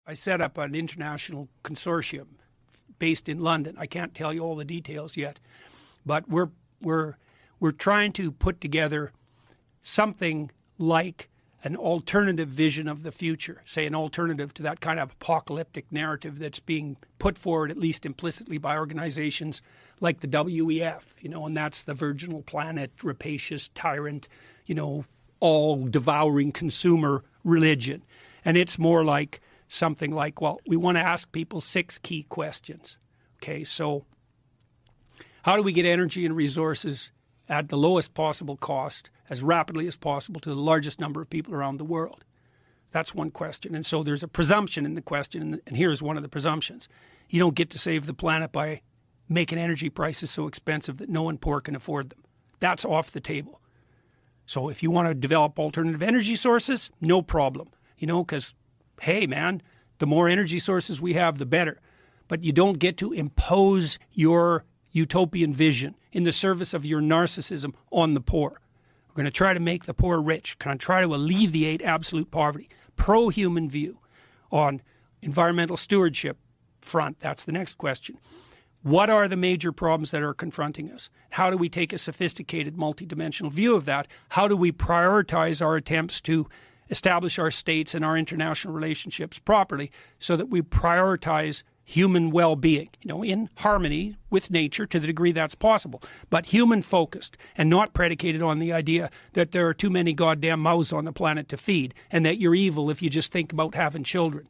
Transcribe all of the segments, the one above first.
I set up an international consortium based in London. I can't tell you all the details yet, but we're trying to put together something like an alternative vision of the future, say an alternative to that kind of apocalyptic narrative that's being put forward, at least implicitly, by organizations like the WEF, and that's the virginal planet, rapacious tyrant, all-devouring consumer religion. And it's more like something like, well, we want to ask people 6 key questions. Okay, so how do we get energy and resources at the lowest possible cost as rapidly as possible to the largest number of people around the world? That's one question. And so there's a presumption in the question, and here's one of the presumptions. You don't get to save the planet by making energy prices so expensive that no one poor can afford them. That's off the table. So if you want to develop alternative energy sources, no problem, because, hey, man, the more energy sources we have, the better. But you don't get to impose your utopian vision in the service of your narcissism on the poor. We're going to try to make the poor rich. Can I try to alleviate absolute poverty? Pro-human view on environmental stewardship front. That's the next question. What are the major problems that are confronting us? How do we take a sophisticated multidimensional view of that? How do we prioritize our attempts to establish our states and our international relationships properly so that we prioritize human well-being, in harmony with nature to the degree that's possible, but human-focused and not predicated on the idea that there are too many goddamn mouths on the planet to feed and that you're evil if you just think about having children.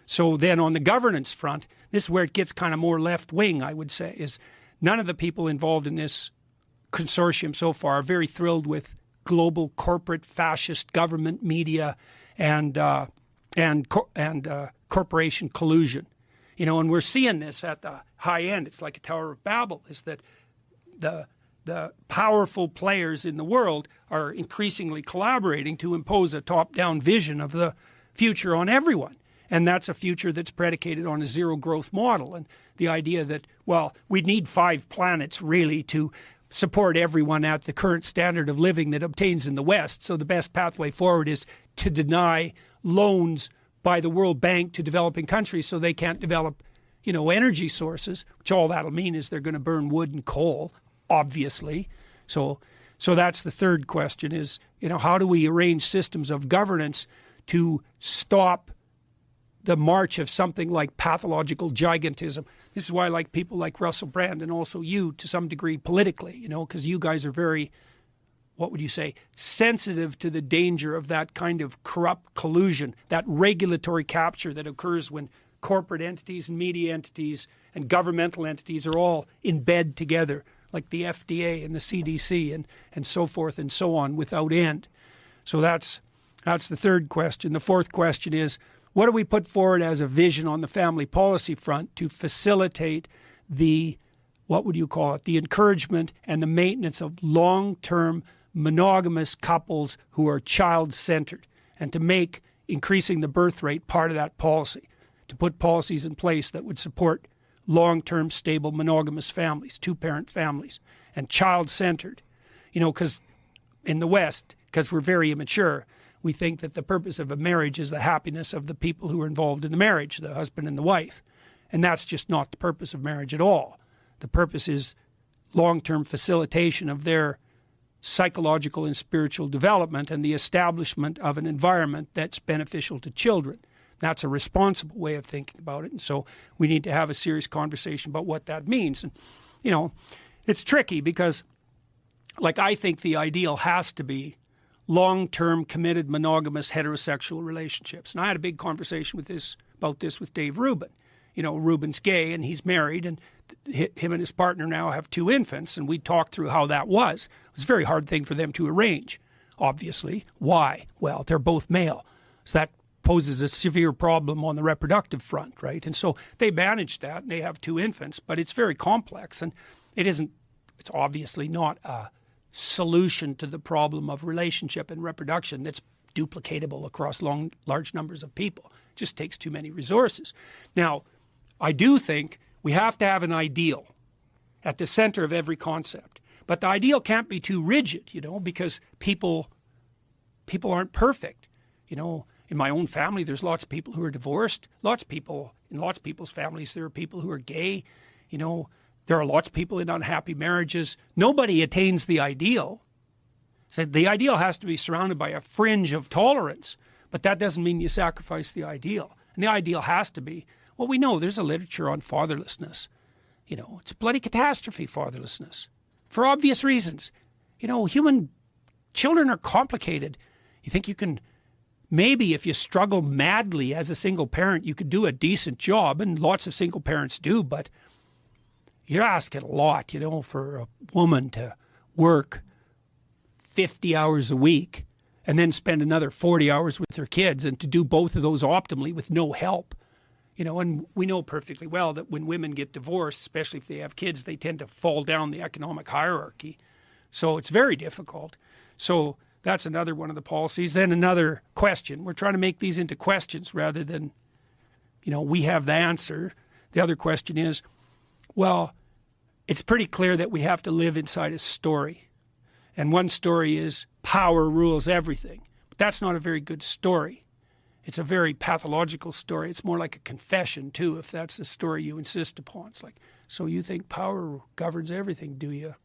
So then on the governance front, this is where it gets kind of more left-wing, I would say, is none of the people involved in this consortium so far are very thrilled with global corporate fascist government media and corporation collusion. And we're seeing this at the high end. It's like a Tower of Babel, is that the powerful players in the world are increasingly collaborating to impose a top-down vision of the future on everyone. And that's a future that's predicated on a zero-growth model. And the idea that, well, we'd need 5 planets, really, to support everyone at the current standard of living that obtains in the West. So the best pathway forward is to deny loans by the World Bank to developing countries so they can't develop, energy sources, which all that'll mean is they're going to burn wood and coal, obviously. So that's the third question is, how do we arrange systems of governance to stop the march of something like pathological gigantism? This is why I like people like Russell Brand and also you to some degree politically, because you guys are very, what would you say, sensitive to the danger of that kind of corrupt collusion, that regulatory capture that occurs when corporate entities and media entities and governmental entities are all in bed together, like the FDA and the CDC and so forth and so on without end. So that's the third question. The fourth question is, what do we put forward as a vision on the family policy front to facilitate the, what would you call it, the encouragement and the maintenance of long-term monogamous couples who are child-centered, and to make increasing the birth rate part of that policy, to put policies in place that would support long-term stable monogamous families, 2-parent families, and child-centered. Because in the West, because we're very immature, we think that the purpose of a marriage is the happiness of the people who are involved in the marriage, the husband and the wife. And that's just not the purpose of marriage at all. The purpose is long-term facilitation of their psychological and spiritual development and the establishment of an environment that's beneficial to children. That's a responsible way of thinking about it. And so we need to have a serious conversation about what that means. And, it's tricky because, I think the ideal has to be long-term committed monogamous heterosexual relationships. And I had a big conversation about this with Dave Rubin. Rubin's gay and he's married, and him and his partner now have 2 infants, and we talked through how that was. It was a very hard thing for them to arrange, obviously. Why? Well, they're both male. So that poses a severe problem on the reproductive front, right? And so they managed that, and they have 2 infants, but it's very complex, and it's obviously not a solution to the problem of relationship and reproduction that's duplicatable across large numbers of people. It just takes too many resources. Now, I do think we have to have an ideal at the center of every concept. But the ideal can't be too rigid, because people aren't perfect. in my own family, there's lots of people who are divorced. Lots of people, in lots of people's families, there are people who are gay. You know, there are lots of people in unhappy marriages. Nobody attains the ideal. So the ideal has to be surrounded by a fringe of tolerance, but that doesn't mean you sacrifice the ideal. And the ideal has to be, well, we know there's a literature on fatherlessness. You know, it's a bloody catastrophe, fatherlessness, for obvious reasons. You know, human children are complicated. You think you can, maybe if you struggle madly as a single parent, you could do a decent job, and lots of single parents do, but you're asking a lot, you know, for a woman to work 50 hours a week and then spend another 40 hours with her kids, and to do both of those optimally with no help. You know, and we know perfectly well that when women get divorced, especially if they have kids, they tend to fall down the economic hierarchy. So it's very difficult. So that's another one of the policies. Then another question. We're trying to make these into questions rather than, you know, we have the answer. The other question is, well, it's pretty clear that we have to live inside a story. And one story is power rules everything. But that's not a very good story. It's a very pathological story. It's more like a confession, too, if that's the story you insist upon. It's like, so you think power governs everything, do you?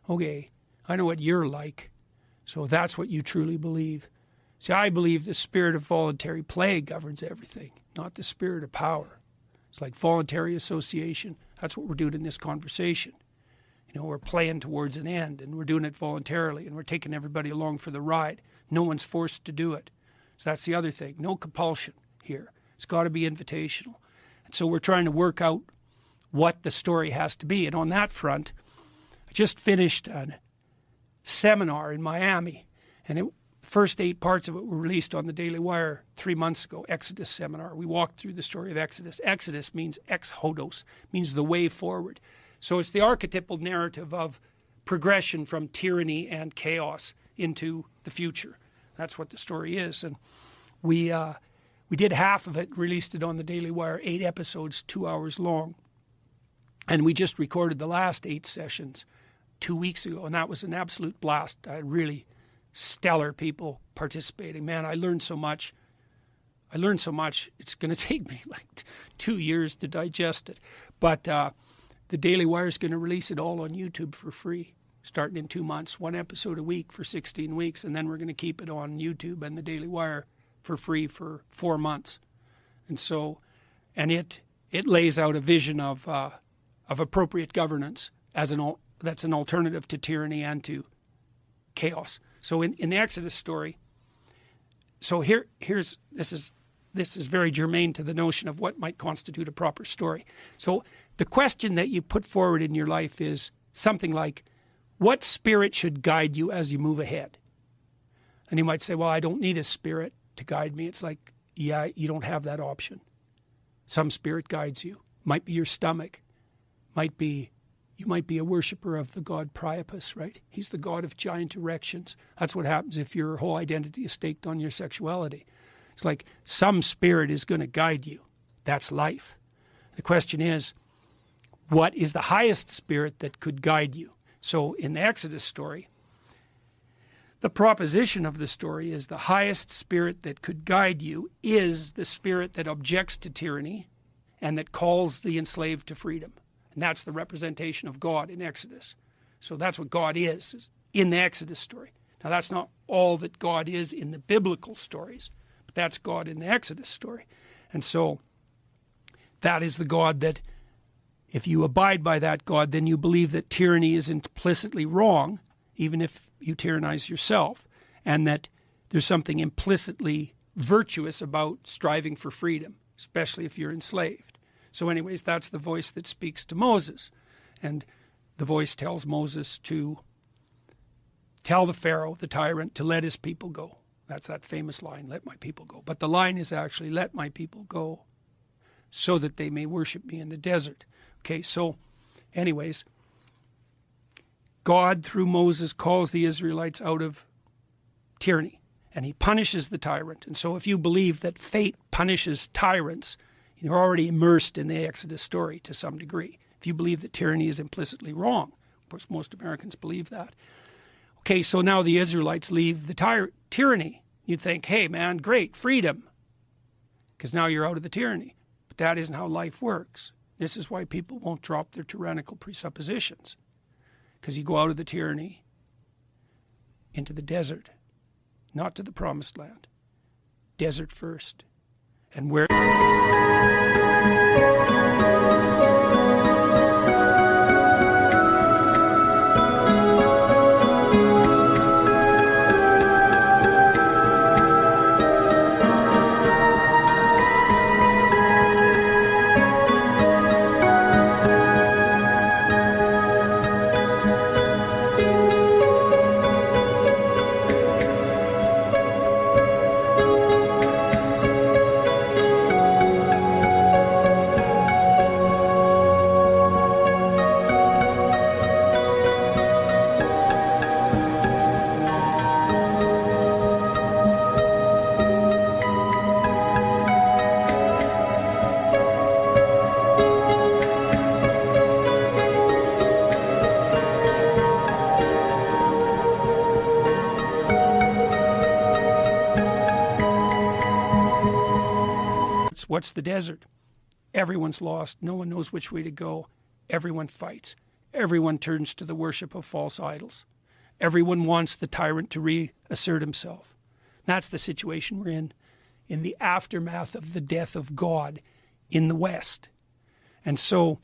Okay, I know what you're like. So that's what you truly believe. See, I believe the spirit of voluntary play governs everything, not the spirit of power. It's like voluntary association. That's what we're doing in this conversation. You know, we're playing towards an end, and we're doing it voluntarily, and we're taking everybody along for the ride. No one's forced to do it. So that's the other thing. No compulsion here. It's got to be invitational. And so we're trying to work out what the story has to be. And on that front, I just finished a seminar in Miami, and the first 8 parts of it were released on the Daily Wire 3 months ago, Exodus seminar. We walked through the story of Exodus. Exodus means ex-hodos, means the way forward. So it's the archetypal narrative of progression from tyranny and chaos into the future. That's what the story is. And we did half of it, released it on the Daily Wire, 8 episodes, 2 hours long. And we just recorded the last 8 sessions 2 weeks ago, and that was an absolute blast. I had really stellar people participating. Man, I learned so much. It's going to take me like 2 years to digest it. But the Daily Wire is going to release it all on YouTube for free, starting in 2 months, 1 episode a week for 16 weeks, and then we're going to keep it on YouTube and the Daily Wire for free for 4 months. And so, and it lays out a vision of appropriate governance as that's an alternative to tyranny and to chaos. So in the Exodus story, so this is very germane to the notion of what might constitute a proper story. So the question that you put forward in your life is something like, what spirit should guide you as you move ahead? And you might say, well, I don't need a spirit to guide me. It's like, yeah, you don't have that option. Some spirit guides you. Might be your stomach. You might be a worshiper of the god Priapus, right? He's the god of giant erections. That's what happens if your whole identity is staked on your sexuality. It's like some spirit is going to guide you. That's life. The question is, what is the highest spirit that could guide you? So in the Exodus story, the proposition of the story is the highest spirit that could guide you is the spirit that objects to tyranny and that calls the enslaved to freedom. And that's the representation of God in Exodus. So that's what God is in the Exodus story. Now, that's not all that God is in the biblical stories, but that's God in the Exodus story. And so that is the God that, if you abide by that God, then you believe that tyranny is implicitly wrong, even if you tyrannize yourself, and that there's something implicitly virtuous about striving for freedom, especially if you're enslaved. So anyways, that's the voice that speaks to Moses. And the voice tells Moses to tell the Pharaoh, the tyrant, to let his people go. That's that famous line, let my people go. But the line is actually, let my people go so that they may worship me in the desert. Okay, so anyways, God, through Moses, calls the Israelites out of tyranny, and he punishes the tyrant. And so if you believe that fate punishes tyrants, you're already immersed in the Exodus story to some degree. If you believe that tyranny is implicitly wrong, of course most Americans believe that. Okay, so now the Israelites leave the tyranny. You'd think, hey, man, great, freedom, because now you're out of the tyranny. But that isn't how life works. This is why people won't drop their tyrannical presuppositions, because you go out of the tyranny into the desert, not to the promised land. Desert first. And where... What's the desert? Everyone's lost. No one knows which way to go. Everyone fights. Everyone turns to the worship of false idols. Everyone wants the tyrant to reassert himself. That's the situation we're in the aftermath of the death of God in the West. And so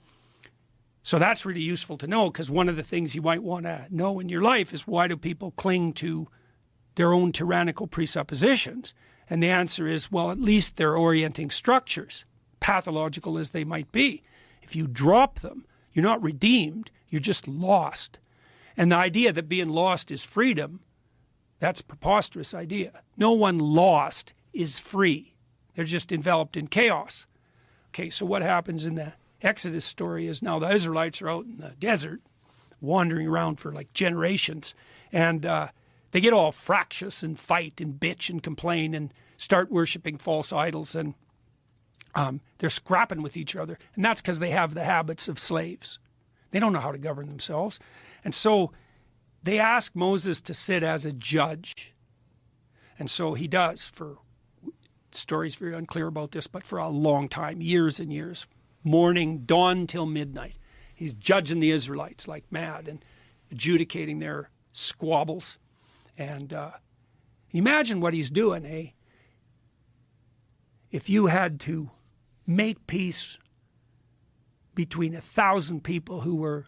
that's really useful to know, because one of the things you might want to know in your life is, why do people cling to their own tyrannical presuppositions? And the answer is, well, at least they're orienting structures, pathological as they might be. If you drop them, you're not redeemed, you're just lost. And the idea that being lost is freedom, that's a preposterous idea. No one lost is free. They're just enveloped in chaos. Okay, so what happens in the Exodus story is, now the Israelites are out in the desert, wandering around for like generations, and they get all fractious and fight and bitch and complain and start worshiping false idols, and they're scrapping with each other. And that's because they have the habits of slaves. They don't know how to govern themselves. And so they ask Moses to sit as a judge. And so he does. For story's very unclear about this, but for a long time, years and years, morning, dawn till midnight, he's judging the Israelites like mad and adjudicating their squabbles. And imagine what he's doing, eh? If you had to make peace between 1,000 people who were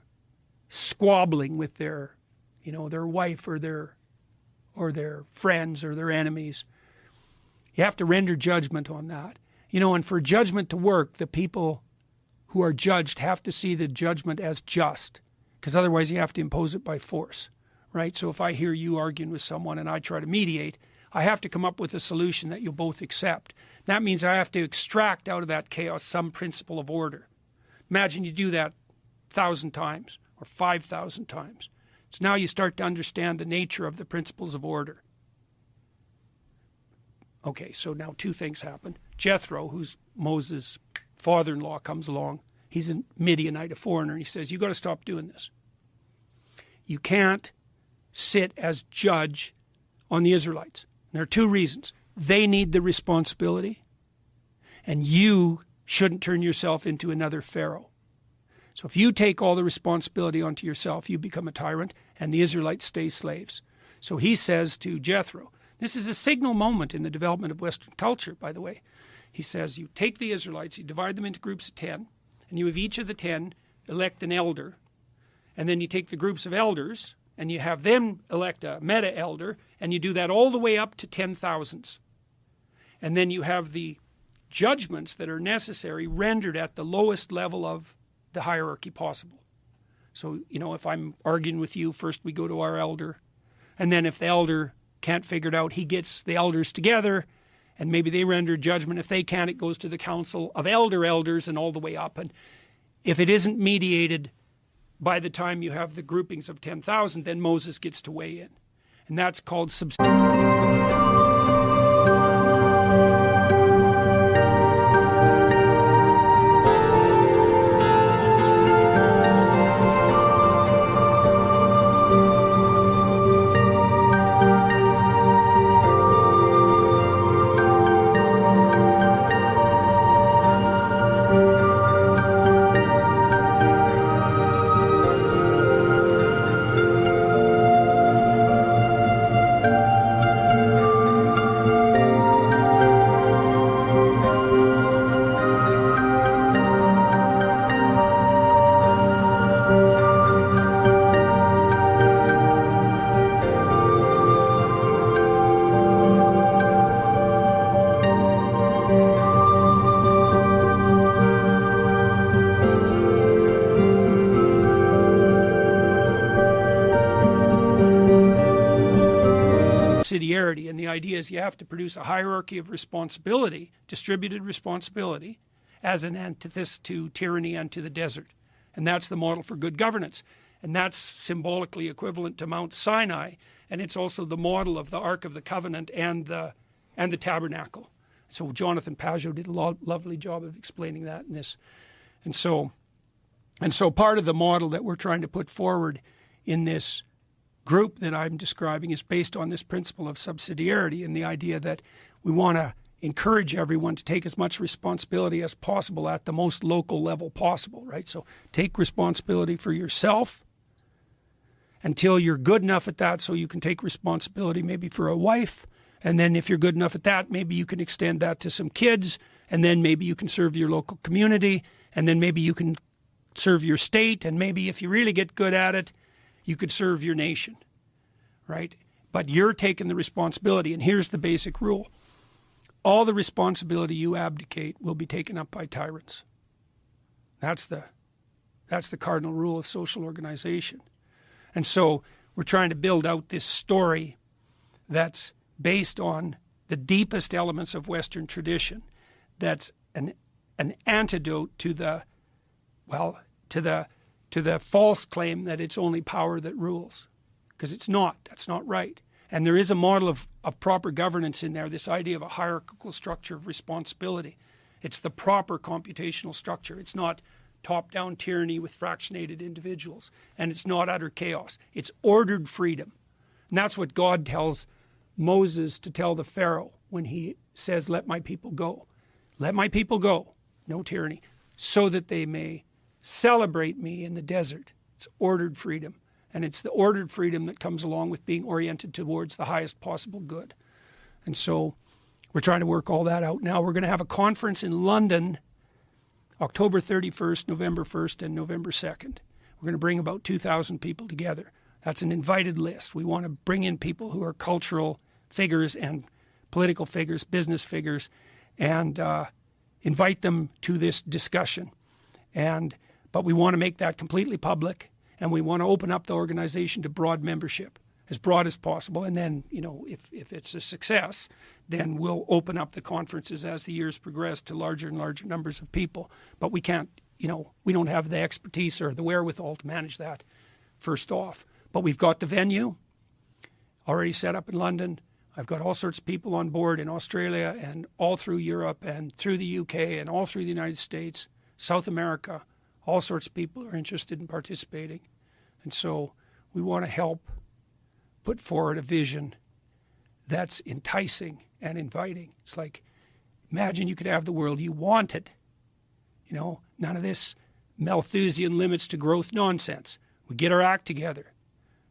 squabbling with their wife or their friends or their enemies, you have to render judgment on that. And for judgment to work, the people who are judged have to see the judgment as just, because otherwise you have to impose it by force. Right? So if I hear you arguing with someone and I try to mediate, I have to come up with a solution that you'll both accept. That means I have to extract out of that chaos some principle of order. Imagine you do that 1,000 times or 5,000 times. So now you start to understand the nature of the principles of order. Okay, so now two things happen. Jethro, who's Moses' father-in-law, comes along. He's a Midianite, a foreigner, and he says, you got to stop doing this. You can't sit as judge on the Israelites. There are two reasons. They need the responsibility, and you shouldn't turn yourself into another Pharaoh. So if you take all the responsibility onto yourself, you become a tyrant, and the Israelites stay slaves. So he says to Jethro, this is a signal moment in the development of Western culture, by the way. He says, you take the Israelites, you divide them into groups of 10, and you have each of the 10 elect an elder, and then you take the groups of elders, and you have them elect a meta-elder, and you do that all the way up to 10,000s. And then you have the judgments that are necessary rendered at the lowest level of the hierarchy possible. So, if I'm arguing with you, first we go to our elder, and then if the elder can't figure it out, he gets the elders together, and maybe they render judgment. If they can't, it goes to the council of elders and all the way up. And if it isn't mediated by the time you have the groupings of 10,000, then Moses gets to weigh in. And that's called subsidiarity. And the idea is you have to produce a hierarchy of responsibility, distributed responsibility, as an antithesis to tyranny and to the desert. And that's the model for good governance. And that's symbolically equivalent to Mount Sinai. And it's also the model of the Ark of the Covenant and the tabernacle. So Jonathan Pageau did a lovely job of explaining that in this. And so part of the model that we're trying to put forward in this group that I'm describing is based on this principle of subsidiarity and the idea that we want to encourage everyone to take as much responsibility as possible at the most local level possible, right? So take responsibility for yourself until you're good enough at that so you can take responsibility maybe for a wife. And then if you're good enough at that, maybe you can extend that to some kids. And then maybe you can serve your local community. And then maybe you can serve your state. And maybe if you really get good at it, you could serve your nation, right? But you're taking the responsibility. And here's the basic rule. All the responsibility you abdicate will be taken up by tyrants. That's the cardinal rule of social organization. And so we're trying to build out this story that's based on the deepest elements of Western tradition. That's an antidote to the false claim that it's only power that rules, because it's not. That's not right. And there is a model of proper governance in there, this idea of a hierarchical structure of responsibility. It's the proper computational structure. It's not top-down tyranny with fractionated individuals. And it's not utter chaos. It's ordered freedom. And that's what God tells Moses to tell the Pharaoh when he says, let my people go. Let my people go, no tyranny, so that they may celebrate me in the desert. It's ordered freedom. And it's the ordered freedom that comes along with being oriented towards the highest possible good. And so we're trying to work all that out now. We're going to have a conference in London, October 31st, November 1st, and November 2nd. We're going to bring about 2,000 people together. That's an invited list. We want to bring in people who are cultural figures and political figures, business figures, and invite them to this discussion. But we want to make that completely public. And we want to open up the organization to broad membership, as broad as possible. And then, if it's a success, then we'll open up the conferences as the years progress to larger and larger numbers of people. But we can't, we don't have the expertise or the wherewithal to manage that first off. But we've got the venue already set up in London. I've got all sorts of people on board in Australia and all through Europe and through the UK and all through the United States, South America. All sorts of people are interested in participating. And so we want to help put forward a vision that's enticing and inviting. It's like, imagine you could have the world you wanted. None of this Malthusian limits to growth nonsense. We get our act together.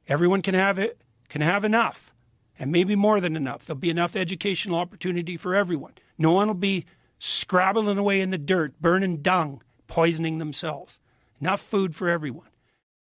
Everyone can have it, can have enough, and maybe more than enough. There'll be enough educational opportunity for everyone. No one will be scrabbling away in the dirt, burning dung, poisoning themselves. Enough food for everyone.